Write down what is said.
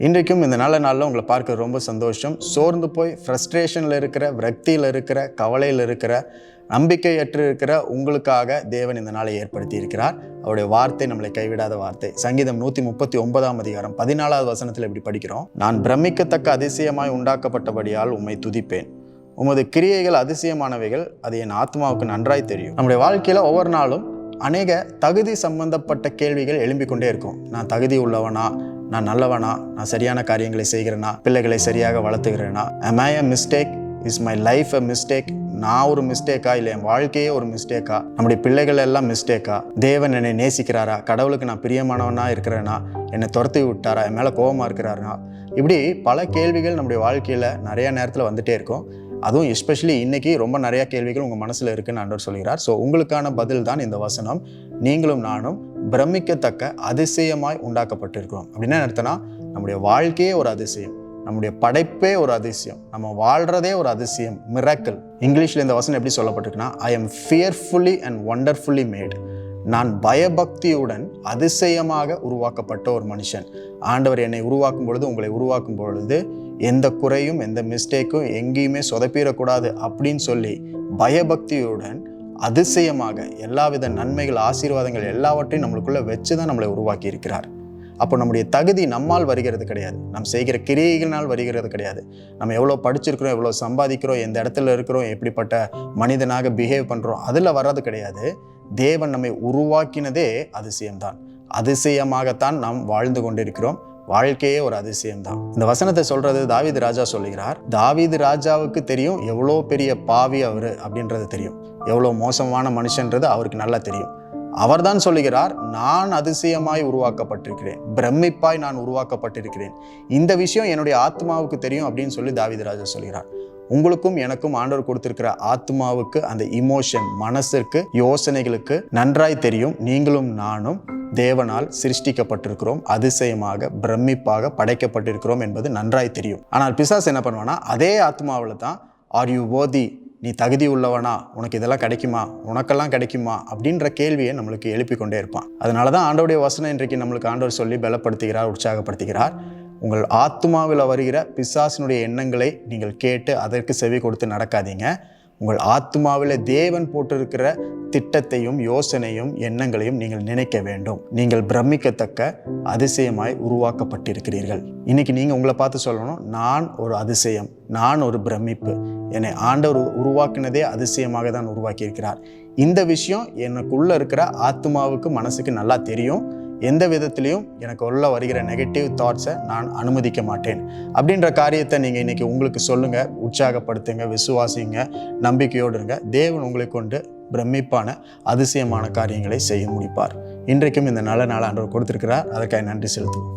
இன்றைக்கும் இந்த நல்ல நாளில் உங்களை பார்க்க ரொம்ப சந்தோஷம். சோர்ந்து போய் ஃப்ரஸ்ட்ரேஷனில் இருக்கிற, விரக்தியில் இருக்கிற, கவலையில் இருக்கிற, நம்பிக்கையற்று இருக்கிற உங்களுக்காக தேவன் இந்த நாளை ஏற்படுத்தி இருக்கிறார். அவருடைய வார்த்தை நம்மளை கைவிடாத வார்த்தை. சங்கீதம் 139 அதிகாரம் 14வது வசனத்தில் இப்படி படிக்கிறோம். நான் பிரமிக்கத்தக்க அதிசயமாய் உண்டாக்கப்பட்டபடியால் உம்மை துதிப்பேன். உமது கிரியைகள் அதிசயமானவைகள், அது என் ஆத்மாவுக்கு நன்றாய் தெரியும். நம்முடைய வாழ்க்கையில் ஒவ்வொரு நாளும் அநேக தகுதி சம்பந்தப்பட்ட கேள்விகள் எழும்பிக் கொண்டே இருக்கும். நான் தகுதி உள்ளவனா, நான் நல்லவனா, நான் சரியான காரியங்களை செய்கிறேனா, பிள்ளைகளை சரியாக வளர்த்துக்கிறேனா, am I a mistake, is my life a mistake, நான் ஒரு மிஸ்டேக்கா, இல்லை என் வாழ்க்கையே ஒரு மிஸ்டேக்கா, நம்முடைய பிள்ளைகள் எல்லாம் மிஸ்டேக்கா, தேவன் என்னை நேசிக்கிறாரா, கடவுளுக்கு நான் பிரியமானவனா இருக்கிறேனா, என்னை துரத்தி விட்டாரா, என் மேலே கோபமாக இருக்கிறாரா, இப்படி பல கேள்விகள் நம்முடைய வாழ்க்கையில் நிறைய நேரத்தில் வந்துட்டே இருக்கும். அதுவும் எஸ்பெஷலி இன்னைக்கு ரொம்ப நிறைய கேள்விகள் உங்கள் மனசில் இருக்குன்னு ஆண்டவர் சொல்கிறார். ஸோ உங்களுக்கான பதில் தான் இந்த வசனம். நீங்களும் நானும் பிரமிக்கத்தக்க அதிசயமாய் உண்டாக்கப்பட்டிருக்கிறோம். அப்படின்னா அர்த்தம்னா நம்முடைய வாழ்க்கையே ஒரு அதிசயம், நம்முடைய படைப்பே ஒரு அதிசயம், நம்ம வாழ்கிறதே ஒரு அதிசயம், மிராக்கிள். இங்கிலீஷில் இந்த வசனம் எப்படி சொல்லப்பட்டிருக்குன்னா, I am fearfully and wonderfully made. நான் பயபக்தியுடன் அதிசயமாக உருவாக்கப்பட்ட ஒரு மனுஷன். ஆண்டவர் என்னை உருவாக்கும் பொழுது, உங்களை உருவாக்கும் பொழுது எந்த குறையும் எந்த மிஸ்டேக்கும் எங்கேயுமே சொதப்பிடக்கூடாது அப்படின்னு சொல்லி பயபக்தியுடன் அதிசயமாக எல்லாவித நன்மைகள், ஆசீர்வாதங்கள் எல்லாவற்றையும் நம்மளுக்குள்ளே வச்சு தான் நம்மளை உருவாக்கி இருக்கிறார். அப்போ நம்முடைய தகுதி நம்மால் வருகிறது கிடையாது, நம்ம செய்கிற கிரியைகளால் வருகிறது கிடையாது. நம்ம எவ்வளோ படிச்சிருக்கிறோம், எவ்வளோ சம்பாதிக்கிறோம், எந்த இடத்துல இருக்கிறோம், எப்படிப்பட்ட மனிதனாக பிஹேவ் பண்ணுறோம், அதில் வர்றது கிடையாது. தேவன் நம்மை உருவாக்கினதே அதிசயம்தான். அதிசயமாகத்தான் நாம் வாழ்ந்து கொண்டிருக்கிறோம். வாழ்க்கையே ஒரு அதிசயம்தான். இந்த வசனத்தை சொல்றது தாவீது ராஜா சொல்லுகிறார். தாவீது ராஜாவுக்கு தெரியும் எவ்வளோ பெரிய பாவி அவரு அப்படின்றது தெரியும், எவ்வளோ மோசமான மனுஷன்றது அவருக்கு நல்லா தெரியும். அவர்தான் சொல்லுகிறார், நான் அதிசயமாய் உருவாக்கப்பட்டிருக்கிறேன், பிரமிப்பாய் நான் உருவாக்கப்பட்டிருக்கிறேன், இந்த விஷயம் என்னுடைய ஆத்மாவுக்கு தெரியும் அப்படின்னு சொல்லி தாவீது ராஜா சொல்கிறார். உங்களுக்கும் எனக்கும் ஆண்டவர் கொடுத்திருக்கிற ஆத்மாவுக்கு, அந்த இமோஷன், மனசிற்கு, யோசனைகளுக்கு நன்றாய் தெரியும். நீங்களும் நானும் தேவனால் சிருஷ்டிக்கப்பட்டிருக்கிறோம், அதிசயமாக பிரமிப்பாக படைக்கப்பட்டிருக்கிறோம் என்பது நன்றாய் தெரியும். ஆனால் பிசாசு என்ன பண்ணுவானா, அதே ஆத்மாவில் தான் ஆர் யூ worthy, நீ தகுதி உள்ளவனா, உனக்கு இதெல்லாம் கிடைக்குமா, உனக்கெல்லாம் கிடைக்குமா அப்படின்ற கேள்வியை நம்மளுக்கு எழுப்பி கொண்டே இருப்பான். அதனால தான் ஆண்டவருடைய வசனம் இன்றைக்கு நம்மளுக்கு ஆண்டவர் சொல்லி பலப்படுத்துகிறார், உற்சாகப்படுத்துகிறார். உங்கள் ஆத்மாவில் வருகிற பிசாசினுடைய எண்ணங்களை நீங்கள் கேட்டு அதற்கு செவி கொடுத்து நடக்காதீங்க. உங்கள் ஆத்மாவில் தேவன் போட்டிருக்கிற திட்டத்தையும் யோசனையும் எண்ணங்களையும் நீங்கள் நினைக்க வேண்டும். நீங்கள் பிரமிக்கத்தக்க அதிசயமாய் உருவாக்கப்பட்டிருக்கிறீர்கள். இன்னைக்கு நீங்கள் உங்களை பார்த்து சொல்லணும், நான் ஒரு அதிசயம், நான் ஒரு பிரமிப்பு, என்னை ஆண்டவர் உருவாக்கினதே அதிசயமாக தான் உருவாக்கியிருக்கிறார். இந்த விஷயம் எனக்குள்ள இருக்கிற ஆத்மாவுக்கு, மனசுக்கு நல்லா தெரியும். எந்த விதத்திலையும் எனக்கு உள்ள வருகிற நெகட்டிவ் தாட்ஸை நான் அனுமதிக்க மாட்டேன் அப்படின்ற காரியத்தை நீங்கள் இன்னைக்கு உங்களுக்கு சொல்லுங்கள், உற்சாகப்படுத்துங்க, விசுவாசிங்க, நம்பிக்கையோடு இருங்க. தேவன் உங்களை கொண்டு பிரமிப்பான அதிசயமான காரியங்களை செய்ய முடிப்பார். இன்றைக்கும் இந்த நல்ல நாள் ஆண்டவர் கொடுத்திருக்கிறார். அதற்காக நன்றி செலுத்துவோம்.